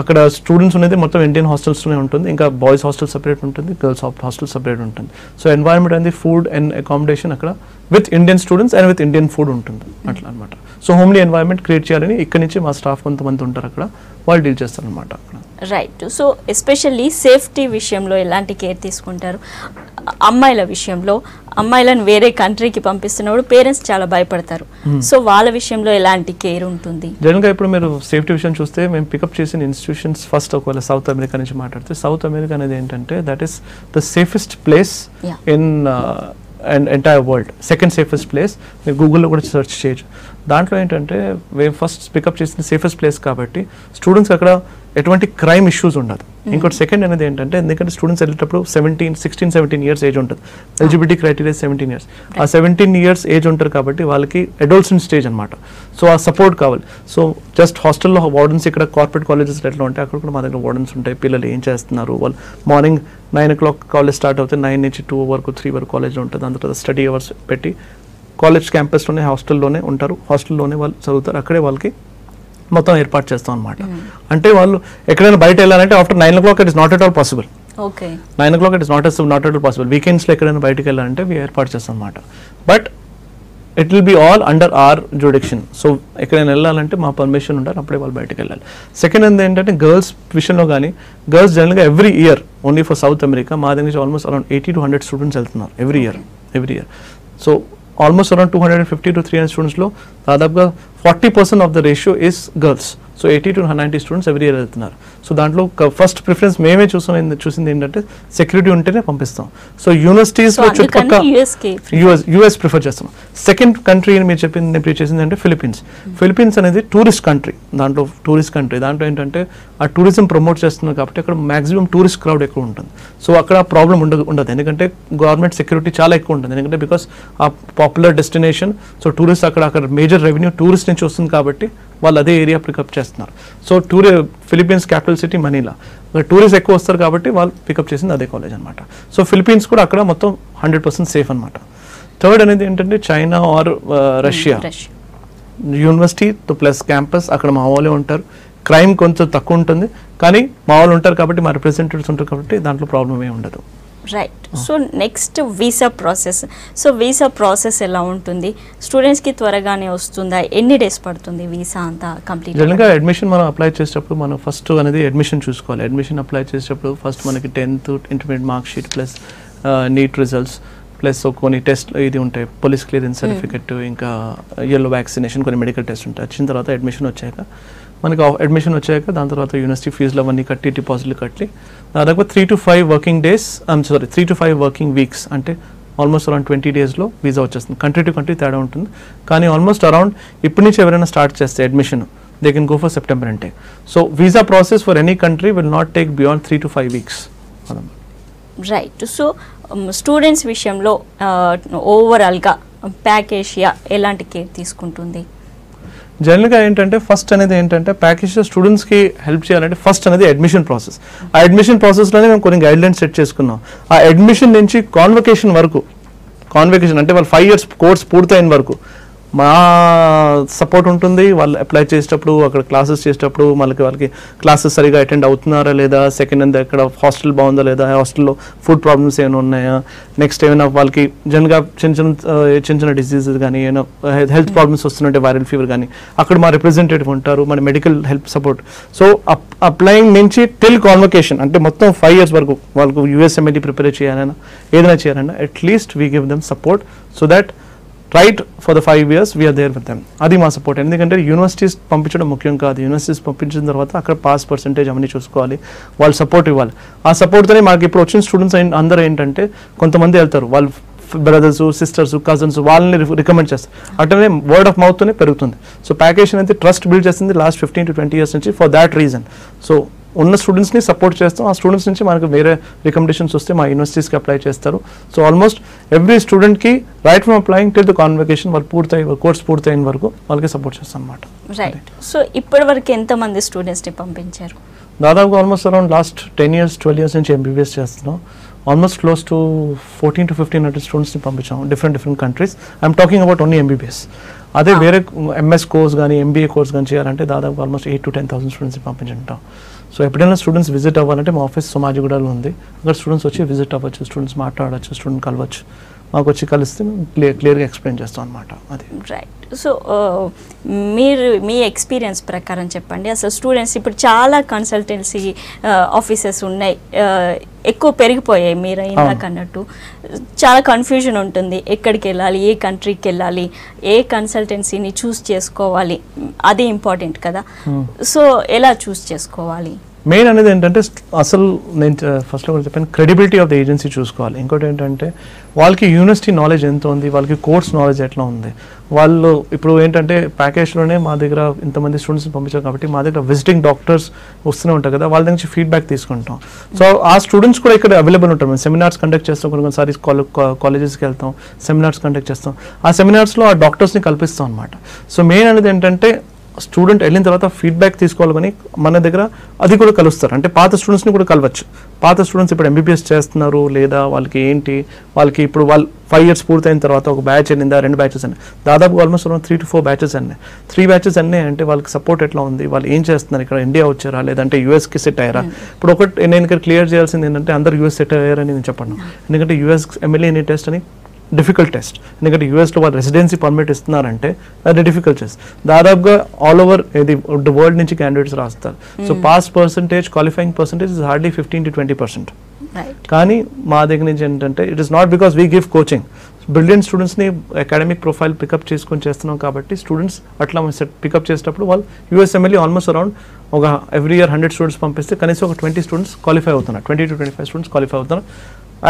అక్కడ స్టూడెంట్స్ అనేది మొత్తం ఇండియన్ హాస్టల్స్లోనే ఉంటుంది. ఇంకా బాయ్స్ హాస్టల్ సపరేట్ ఉంటుంది, గర్ల్స్ హాస్టల్ సపరేట్ ఉంటుంది. సో ఎన్వైర్న్మెంట్ అనేది ఫుడ్ అండ్ అకామిడేషన్ అక్కడ with Indian students and with Indian food ఉంటుంది అట్లా అనమాట. సో హోమ్లీ ఎన్వైర్న్మెంట్ క్రియేట్ చేయాలని ఇక్కడ నుంచి మా స్టాఫ్ కొంతమంది ఉంటారు, అక్కడ వాళ్ళు డీల్ చేస్తారు అనమాట. రైట్. సో ఎస్పెషల్లీ సేఫ్టీ విషయంలో ఎలాంటి కేర్ తీసుకుంటారు? అమ్మాయిల విషయంలో, అమ్మాయిలను వేరే కంట్రీకి పంపిస్తున్నప్పుడు పేరెంట్స్ చాలా భయపడతారు. సో వాళ్ళ విషయంలో ఎలాంటి కేర్ ఉంటుంది? జనరల్గా ఇప్పుడు మీరు సేఫ్టీ విషయం చూస్తే మేము పికప్ చేసిన ఇన్స్టిట్యూషన్స్ ఫస్ట్ ఒకవేళ సౌత్ అమెరికా నుంచి మాట్లాడితే, సౌత్ అమెరికా అనేది ఏంటంటే that is the safest place in and entire world second safest place. మీరు గూగుల్లో కూడా సెర్చ్ చేయొచ్చు. దాంట్లో ఏంటంటే మేము ఫస్ట్ పికప్ చేసిన సేఫెస్ట్ ప్లేస్ కాబట్టి స్టూడెంట్స్ అక్కడ ఎటువంటి క్రైమ్ ఇష్యూస్ ఉండదు. ఇంకోటి సెకండ్ అనేది ఏంటంటే ఎందుకంటే స్టూడెంట్స్ వెళ్ళేటప్పుడు 16-17 ఇయర్స్ ఏజ్ ఉంటుంది. Eligibility criteria 17 years. ఆ 17 ఇయర్స్ ఏజ్ ఉంటారు కాబట్టి వాళ్ళకి అడోల్సెంట్ స్టేజ్ అనమాట. సో ఆ సపోర్ట్ కావాలి. సో జస్ట్ హాస్టల్లో వార్డెన్స్ ఇక్కడ కార్పొరేట్ కాలేజెస్ ఎట్లా ఉంటాయి అక్కడ కూడా మా దగ్గర వార్డెన్స్ ఉంటాయి. పిల్లలు ఏం చేస్తున్నారు, వాళ్ళు మార్నింగ్ 9 o'clock కాలేజ్ స్టార్ట్ అవుతుంది, 9 నుంచి 2 వరకు 3 వరకు కాలేజ్లో ఉంటుంది. దాని తర్వాత స్టడీ అవర్స్ పెట్టి కాలేజ్ క్యాంపస్లోనే హాస్టల్లోనే ఉంటారు, హాస్టల్లోనే వాళ్ళు చదువుతారు, అక్కడే వాళ్ళకి మొత్తం ఏర్పాటు చేస్తాం అనమాట. అంటే వాళ్ళు ఎక్కడైనా బయట వెళ్ళాలంటే after 9 o'clock it is not at all possible. 9 o'clock it is not at all possible. వీకెండ్స్లో ఎక్కడైనా బయటకు వెళ్ళాలంటే ఏర్పాటు చేస్తాం అనమాట. But it will be all under our jurisdiction. So ఎక్కడైనా వెళ్ళాలంటే మా పర్మిషన్ ఉంటారు, అప్పుడే వాళ్ళు బయటకు వెళ్ళాలి. సెకండ్ ఏంటంటే గర్ల్స్ విషయంలో కానీ గర్ల్స్ జనరల్గా every year only for south America మా దగ్గర నుంచి ఆల్మోస్ట్ అరౌండ్ 80 to 100 స్టూడెంట్స్ వెళ్తున్నారు every year. So almost around 250 to 300 స్టూడెంట్స్లో దాదాపుగా 40% of the ratio is girls. So 80 to 90 students every year వెళ్తున్నారు. సో దాంట్లో ఫస్ట్ ప్రిఫరెన్స్ మేమే చూసింది ఏంటంటే సెక్యూరిటీ ఉంటేనే పంపిస్తాం. సో యూనివర్సిటీస్లో చుట్టుపక్కల యూఎస్ ప్రిఫర్ చేస్తాం. సెకండ్ కంట్రీ నేను చేసింది అంటే ఫిలిప్పీన్స్ అనేది టూరిస్ట్ కంట్రీ. దాంట్లో ఏంటంటే ఆ టూరిజం ప్రమోట్ చేస్తున్నారు కాబట్టి అక్కడ మాక్సిమం టూరిస్ట్ క్రౌడ్ ఎక్కువ ఉంటుంది. సో అక్కడ ప్రాబ్లం ఉండదు ఎందుకంటే గవర్నమెంట్ సెక్యూరిటీ చాలా ఎక్కువ ఉంటుంది. ఎందుకంటే బికాస్ ఆ పాపులర్ డెస్టినేషన్. సో టూరిస్ట్ అక్కడ మేజర్ రెవెన్యూ టూరిస్ట్ నుంచి వస్తుంది కాబట్టి వాళ్ళు అదే ఏరియా పికప్ చేస్తున్నారు. So Philippines capital city Manila tourist ఎక్కువ వస్తారు కాబట్టి వాళ్ళు పికప్ చేసింది అదే కాలేజ్ అనమాట. సో ఫిలిప్పీన్స్ కూడా అక్కడ మొత్తం 100% సేఫ్ అనమాట. థర్డ్ అనేది ఏంటంటే China or Russia. University plus campus అక్కడ మా వాళ్ళే ఉంటారు. క్రైమ్ కొంచెం తక్కువ ఉంటుంది కానీ మా వాళ్ళు ఉంటారు కాబట్టి మా రిప్రజెంటేటివ్స్ ఉంటారు కాబట్టి దాంట్లో ప్రాబ్లం ఏమి ఉండదు. Right. So next visa process. So visa process ఎలా ఉంటుంది? స్టూడెంట్స్కి త్వరగానే వస్తుందా? ఎన్ని డేస్ పడుతుంది వీసా అంతా కంప్లీట్? జనరల్గా అడ్మిషన్ మనం అప్లై చేసేటప్పుడు మనం ఫస్ట్ అనేది అడ్మిషన్ చూసుకోవాలి. అడ్మిషన్ అప్లై చేసేటప్పుడు ఫస్ట్ మనకి 10th intermediate mark sheet plus NEET results plus కొన్ని టెస్ట్ ఇది ఉంటాయి, పోలీస్ క్లియరెన్స్ సర్టిఫికెట్, ఇంకా యెల్లో వ్యాక్సినేషన్, కొన్ని మెడికల్ టెస్ట్ ఉంటాయి. వచ్చిన తర్వాత అడ్మిషన్ వచ్చాక దాని తర్వాత యూనివర్సిటీ ఫీజులు అవన్నీ కట్టి డిపాజిట్లు కట్టి దాదాపు 3 to 5 వర్కింగ్ వీక్స్ అంటే ఆల్మోస్ట్ అరౌండ్ 20 daysలో వీసా వచ్చేస్తుంది. కంట్రీ టు కంట్రీ తేడా ఉంటుంది కానీ ఆల్మోస్ట్ అరౌండ్ ఇప్పటి నుంచి ఎవరైనా స్టార్ట్ చేస్తే admission they can go for September అంటే. So visa process for any country will not take beyond 3 to 5 weeks. Right. So students విషయంలో ఓవరాల్గా ప్యాకేజియా ఎలాంటి కేర్ తీసుకుంటుంది? జనరల్గా ఏంటంటే ఫస్ట్ అనేది ఏంటంటే ప్యాకేజ్ స్టూడెంట్స్కి హెల్ప్ చేయాలంటే ఫస్ట్ అనేది అడ్మిషన్ ప్రాసెస్. ఆ అడ్మిషన్ ప్రాసెస్లోనే మేము కొన్ని గైడ్లైన్స్ సెట్ చేసుకున్నాం. ఆ అడ్మిషన్ నుంచి కాన్వకేషన్ అంటే వాళ్ళు 5 years కోర్స్ పూర్తయిన వరకు మా సపోర్ట్ ఉంటుంది. వాళ్ళు అప్లై చేసేటప్పుడు అక్కడ క్లాసెస్ చేసేటప్పుడు వాళ్ళకి క్లాసెస్ సరిగా అటెండ్ అవుతున్నారా లేదా, సెకండ్ అంతా ఎక్కడ హాస్టల్ బాగుందా లేదా, హాస్టల్లో ఫుడ్ ప్రాబ్లమ్స్ ఏమైనా ఉన్నాయా, నెక్స్ట్ ఏమైనా వాళ్ళకి జనరల్గా చిన్న డిసీజెస్ కానీ ఏమైనా హెల్త్ ప్రాబ్లమ్స్ వస్తున్నట్టే వైరల్ ఫీవర్ కానీ అక్కడ మా రిప్రజెంటేటివ్ ఉంటారు, మన medical help support. So applying నుంచి టిల్ కాన్వకేషన్ అంటే మొత్తం 5 years వరకు వాళ్ళకు USMLE ప్రిపేర్ చేయాలన్నా ఏదైనా చేయాలన్నా atleast we give them support so that right for the 5 years we are there with them. అది మా సపోర్ట్. ఎందుకంటే యూనివర్సిటీస్ పంపించడం ముఖ్యం కాదు, యూనివర్సిటీస్ పంపించిన తర్వాత అక్కడ పాస్ పర్సెంటేజ్ అవన్నీ చూసుకోవాలి, వాళ్ళు సపోర్ట్ ఇవ్వాలి. ఆ సపోర్ట్తోనే మాకు ఇప్పుడు వచ్చిన స్టూడెంట్స్ అందరూ ఏంటంటే కొంతమంది వెళ్తారు, వాళ్ళు బ్రదర్స్, సిస్టర్స్, కజిన్స్ వాళ్ళని రికమెండ్ చేస్తారు. అట్లనే వర్డ్ ఆఫ్ మౌత్తోనే పెరుగుతుంది. సో ప్యాకేజ్ అనేది ట్రస్ట్ బిల్డ్ చేస్తుంది లాస్ట్ 15 to 20 years నుంచి. ఫర్ దాట్ రీజన్ సో ఉన్న స్టూడెంట్స్ని సపోర్ట్ చేస్తాం. ఆ స్టూడెంట్స్ నుంచి మనకు వేరే రికమెండేషన్స్ వస్తే మా యూనివర్సిటీస్కి అప్లై చేస్తారు. సో ఆల్మోస్ట్ ఎవ్రీ స్టూడెంట్కి right from applying till the convocation వాళ్ళు కోర్స్ పూర్తయిన వరకు వాళ్ళకి సపోర్ట్ చేస్తాం అన్నమాట. రైట్. సో ఇప్పటి వరకు ఎంతమంది స్టూడెంట్స్ని పంపించారు? దాదాపు almost around last 10 years 12 years నుంచి MBBS చేస్తున్నాం. ఆల్మోస్ట్ క్లోజ్ టు 1400 to 1500 స్టూడెంట్స్ని పంపించాం different countries. I'm talking about only MBBS. అదే వేరే MS కోర్స్ కానీ MBA కోర్స్ కానీ చేయాలంటే దాదాపు ఆల్మోస్ట్ 8,000 to 10,000 స్టూడెంట్స్ని పంపించుంటాం. సో ఎప్పుడైనా స్టూడెంట్స్ విజిట్ అవ్వాలంటే మా ఆఫీస్ సోమాజిగూడలో ఉంది, అక్కడ స్టూడెంట్స్ వచ్చి విజిట్ అవ్వచ్చు, స్టూడెంట్స్ మాట్లాడవచ్చు, స్టూడెంట్ కలవచ్చు. మాకు వచ్చి కలిస్తే క్లియర్గా ఎక్స్ప్లెయిన్ చేస్తాం అనమాట. అది రైట్. సో మీరు మీ ఎక్స్పీరియన్స్ ప్రకారం చెప్పండి, అసలు స్టూడెంట్స్ ఇప్పుడు చాలా కన్సల్టెన్సీ ఆఫీసెస్ ఉన్నాయి, ఎక్కువ పెరిగిపోయాయి. మీరు ఇందాక అన్నట్టు చాలా కన్ఫ్యూజన్ ఉంటుంది, ఎక్కడికి వెళ్ళాలి, ఏ కంట్రీకి వెళ్ళాలి, ఏ కన్సల్టెన్సీని చూస్ చేసుకోవాలి, అది ఇంపార్టెంట్ కదా. సో ఎలా చూస్ చేసుకోవాలి? మెయిన్ అనేది ఏంటంటే అసలు నేను ఫస్ట్ కూడా చెప్పాను, క్రెడిబిలిటీ ఆఫ్ ద ఏజెన్సీ చూసుకోవాలి. ఇంకోటి ఏంటంటే వాళ్ళకి యూనివర్సిటీ నాలెడ్జ్ ఎంత ఉంది, వాళ్ళకి కోర్స్ నాలెడ్జ్ ఎట్లా ఉంది. వాళ్ళు ఇప్పుడు ఏంటంటే ప్యాకేజ్లోనే మా దగ్గర ఇంతమంది స్టూడెంట్స్ని పంపించాం కాబట్టి మా దగ్గర విజిటింగ్ డాక్టర్స్ వస్తూనే ఉంటారు కదా, వాళ్ళ నుంచి ఫీడ్బ్యాక్ తీసుకుంటాం. సో ఆ స్టూడెంట్స్ కూడా ఇక్కడ అవైలబుల్ ఉంటారు. మేము సెమినార్స్ కండక్ట్ చేస్తాం, కొన్నిసారి కాలేజెస్కి వెళ్తాం, సెమినార్స్ కండక్ట్ చేస్తాం. ఆ సెమినార్స్లో ఆ డాక్టర్స్ని కల్పిస్తాం అనమాట. సో మెయిన్ అనేది ఏంటంటే స్టూడెంట్ వెళ్ళిన తర్వాత ఫీడ్బ్యాక్ తీసుకోవాలి, కానీ మన దగ్గర అది కూడా కలుస్తారు. అంటే పాత స్టూడెంట్స్ని కూడా కలవచ్చు. పాత స్టూడెంట్స్ ఇప్పుడు MBBS చేస్తున్నారు లేదా వాళ్ళకి ఏంటి, వాళ్ళకి ఇప్పుడు వాళ్ళు 5 years పూర్తయిన తర్వాత ఒక బ్యాచ్ అయిందా, 2 batches అన్నీ, దాదాపు ఆల్మోస్ట్ 3 to 4 batches అన్నీ, 3 batches అన్నీ. అంటే వాళ్ళకి సపోర్ట్ ఎట్లా ఉంది, వాళ్ళు ఏం చేస్తున్నారు, ఇక్కడ ఇండియా వచ్చారా లేదంటే యూఎస్కి సెట్ అయ్యారా. ఇప్పుడు ఒకటి నేను ఇక్కడ క్లియర్ చేయాల్సింది ఏంటంటే అందరు యూఎస్ సెట్ అయ్యారని నేను చెప్పను. ఎందుకంటే యూఎస్ MLA టెస్ట్ అని డిఫికల్ట్ టెస్ట్. ఎందుకంటే యూఎస్లో వాళ్ళు రెసిడెన్సీ పర్మిట్ ఇస్తున్నారంటే అది డిఫికల్ట్ టెస్ట్. దాదాపుగా ఆల్ ఓవర్ ఇది వరల్డ్ నుంచి క్యాండిడేట్స్ రాస్తారు. So pass percentage, qualifying percentage is hardly 15 to 20%. కానీ మా దగ్గర నుంచి ఏంటంటే it is not because we give coaching, brilliant స్టూడెంట్స్ని అకాడమిక్ ప్రొఫైల్ పికప్ చేసుకొని చేస్తున్నాం కాబట్టి స్టూడెంట్స్ అట్లా పికప్ చేసేటప్పుడు వాళ్ళు యూఎస్ MLA ఆల్మోస్ట్ అరౌండ్ ఒక ఎవ్రీ ఇయర్ 100 స్టూడెంట్స్ పంపిస్తే కనీసం ఒక 20 స్టూడెంట్స్ క్వాలిఫై అవుతున్నారు, 20 to 25 స్టూడెంట్స్ క్వాలిఫై అవుతున్నారు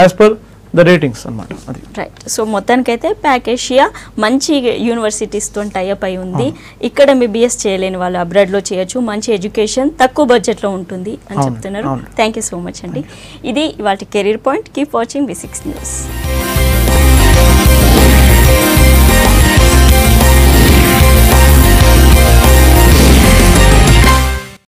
యాజ్ పర్ ద రేటింగ్స్ అనమాట. అది రైట్. సో మొత్తానికైతే ప్యాకేషియా మంచి యూనివర్సిటీస్తో టైఅప్ అయి ఉంది. ఇక్కడ MBBS చేయలేని వాళ్ళు అబ్రాడ్లో చేయొచ్చు, మంచి ఎడ్యుకేషన్ తక్కువ బడ్జెట్లో ఉంటుంది అని చెప్తున్నారు. థ్యాంక్ యూ సో మచ్ అండి. ఇది ఇవాళ career point. Keep watching V6 News.